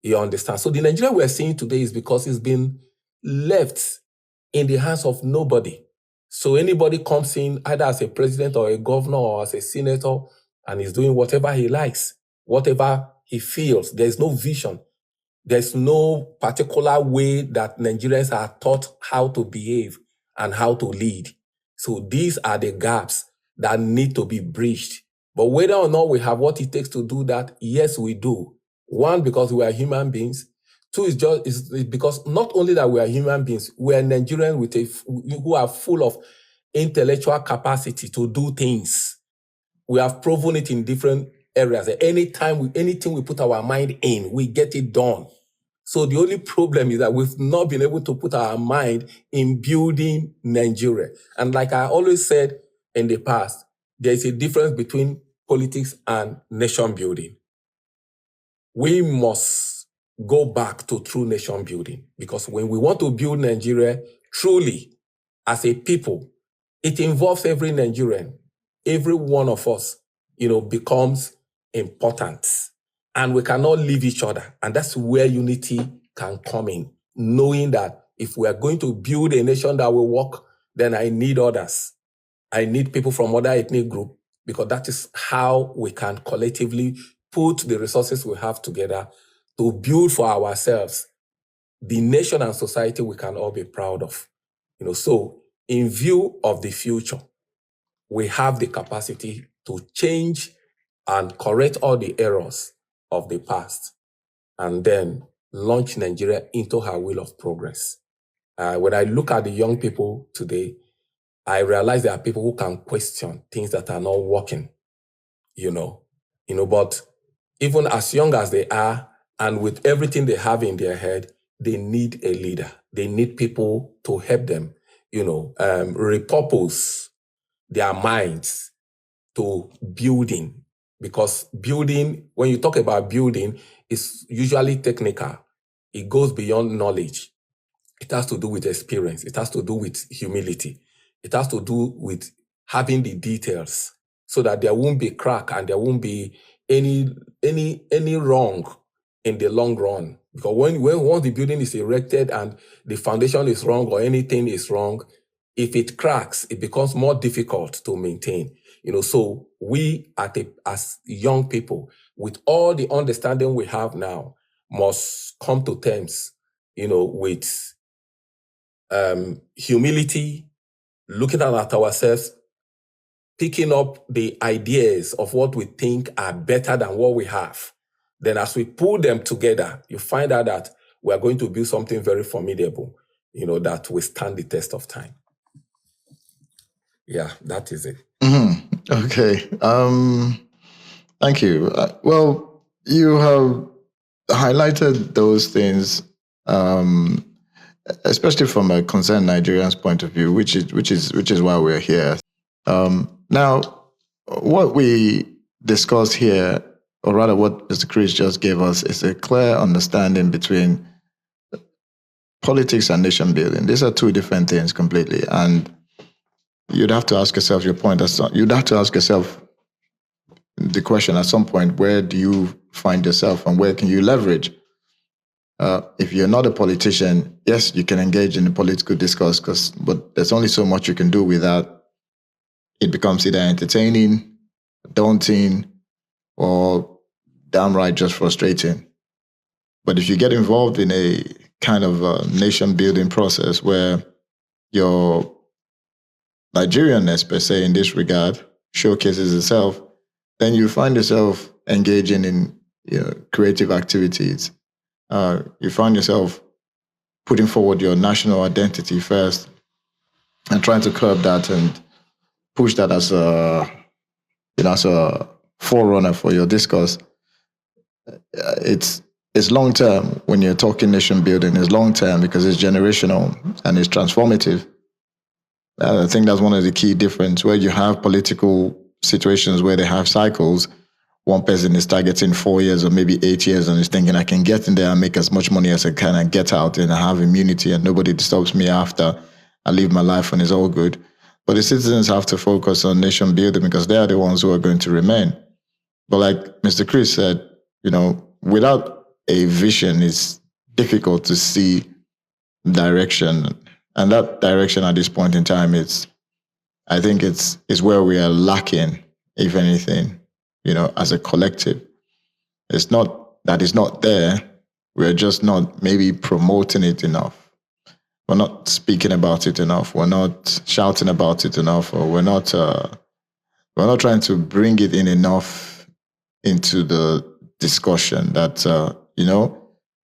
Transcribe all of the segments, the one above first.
You understand? So the Nigeria we're seeing today is because it's been left in the hands of nobody. So anybody comes in either as a president or a governor or as a senator and is doing whatever he likes, whatever he feels. There's no vision. There's no particular way that Nigerians are taught how to behave and how to lead. So these are the gaps that need to be bridged. But whether or not we have what it takes to do that, yes, we do. One, because we are human beings. Two, is because not only that we are human beings, we are Nigerians who are full of intellectual capacity to do things. We have proven it in different areas. Anything we put our mind in, we get it done. So the only problem is that we've not been able to put our mind in building Nigeria. And like I always said in the past, there's a difference between politics and nation building. We must go back to true nation building, because when we want to build Nigeria truly as a people, it involves every Nigerian. Every one of us, becomes important. And we cannot leave each other. And that's where unity can come in. Knowing that if we are going to build a nation that will work, then I need others. I need people from other ethnic groups, because that is how we can collectively put the resources we have together to build for ourselves the nation and society we can all be proud of. So in view of the future, we have the capacity to change and correct all the errors of the past, and then launch Nigeria into her wheel of progress. When I look at the young people today, I realize there are people who can question things that are not working, but even as young as they are, and with everything they have in their head, they need a leader. They need people to help them, repurpose their minds to building. Because building, when you talk about building, it's usually technical. It goes beyond knowledge. It has to do with experience. It has to do with humility. It has to do with having the details so that there won't be crack and there won't be any wrong in the long run. Because when once the building is erected and the foundation is wrong or anything is wrong, if it cracks, it becomes more difficult to maintain. So we as young people, with all the understanding we have now, must come to terms, with humility, looking at ourselves, picking up the ideas of what we think are better than what we have. Then as we pull them together, you find out that we are going to build something very formidable, that will stand the test of time. Yeah, that is it. Mm-hmm. Okay. Thank you. Well, you have highlighted those things, especially from a concerned Nigerian's point of view, which is why we're here. Now, what we discussed here, or rather what Mr. Chris just gave us, is a clear understanding between politics and nation building. These are two different things completely. And you'd have to ask yourself you'd have to ask yourself the question at some point, where do you find yourself and where can you leverage? If you're not a politician, yes, you can engage in the political discourse, but there's only so much you can do without it becomes either entertaining, daunting, or downright just frustrating. But if you get involved in a kind of nation-building process where your Nigerianness, per se, in this regard, showcases itself, then you find yourself engaging in creative activities. You find yourself putting forward your national identity first and trying to curb that and push that as a forerunner for your discourse. It's long term when you're talking nation building. It's long term because it's generational and it's transformative. I think that's one of the key differences, where you have political situations where they have cycles. One person is targeting 4 years or maybe 8 years and is thinking, I can get in there and make as much money as I can and get out and I have immunity and nobody disturbs me after I live my life and it's all good. But the citizens have to focus on nation building because they are the ones who are going to remain. But like Mr. Chris said, without a vision, it's difficult to see direction. And that direction at this point in time, I think it's where we are lacking, if anything, as a collective. It's not that it's not there. We're just not maybe promoting it enough. We're not speaking about it enough. We're not shouting about it enough, or we're not trying to bring it in enough into the discussion that,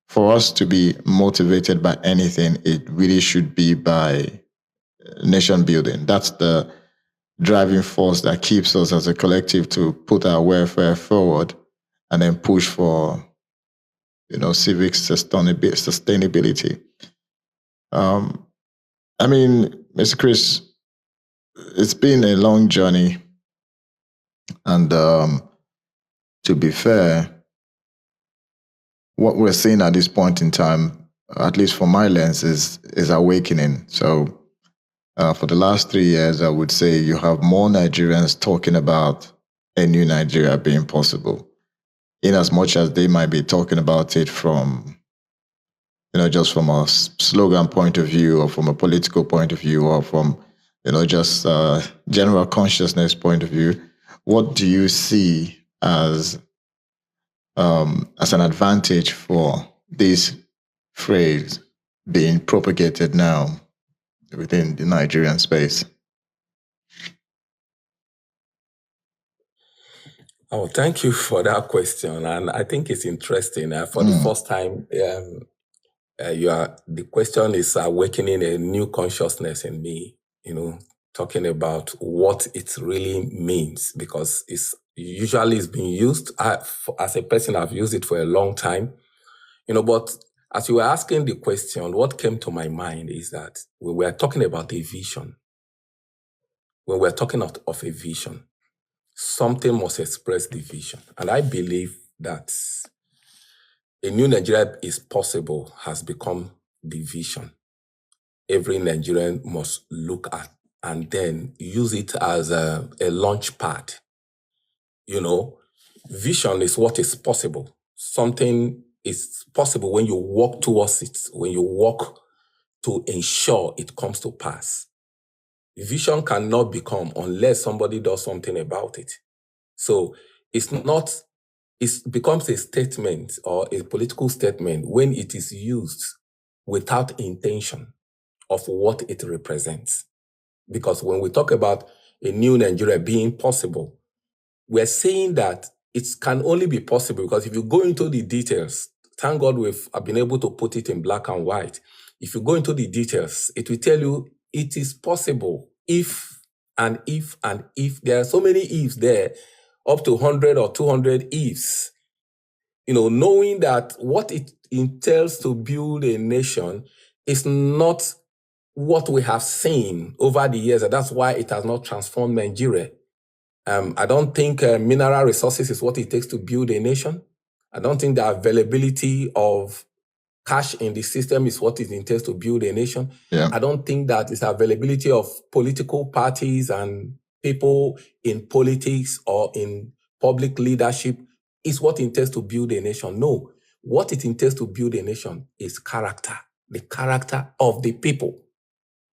for us to be motivated by anything, it really should be by nation building. That's the driving force that keeps us as a collective to put our welfare forward and then push for, civic sustainability. Mr. Chris, it's been a long journey, and to be fair, what we're seeing at this point in time, at least from my lens, is awakening. So for the last 3 years, I would say you have more Nigerians talking about a new Nigeria being possible, in as much as they might be talking about it from, just from a slogan point of view, or from a political point of view, or from, just general consciousness point of view. What do you see as an advantage for this phrase being propagated now within the Nigerian space? Oh, thank you for that question. And I think it's interesting. For the first time, the question is awakening a new consciousness in me, talking about what it really means, because it's been used. As a person, I've used it for a long time, but as you were asking the question, what came to my mind is that when we are talking about a vision, when we're talking of a vision, something must express the vision. And I believe that a new Nigeria is possible has become the vision every Nigerian must look at and then use it as a launch pad. Vision is what is possible. Something is possible when you walk towards it, when you walk to ensure it comes to pass. Vision cannot become unless somebody does something about it. So it becomes a statement or a political statement when it is used without intention of what it represents. Because when we talk about a new Nigeria being possible, we're saying that it can only be possible because if you go into the details, thank God I've been able to put it in black and white. If you go into the details, it will tell you it is possible if and if and if. There are so many ifs there, up to 100 or 200 ifs. Knowing that what it entails to build a nation is not what we have seen over the years, and that's why it has not transformed Nigeria. I don't think mineral resources is what it takes to build a nation. I don't think the availability of cash in the system is what it entails to build a nation. Yeah. I don't think that it's availability of political parties and people in politics or in public leadership is what it entails to build a nation. No, what it entails to build a nation is character, the character of the people.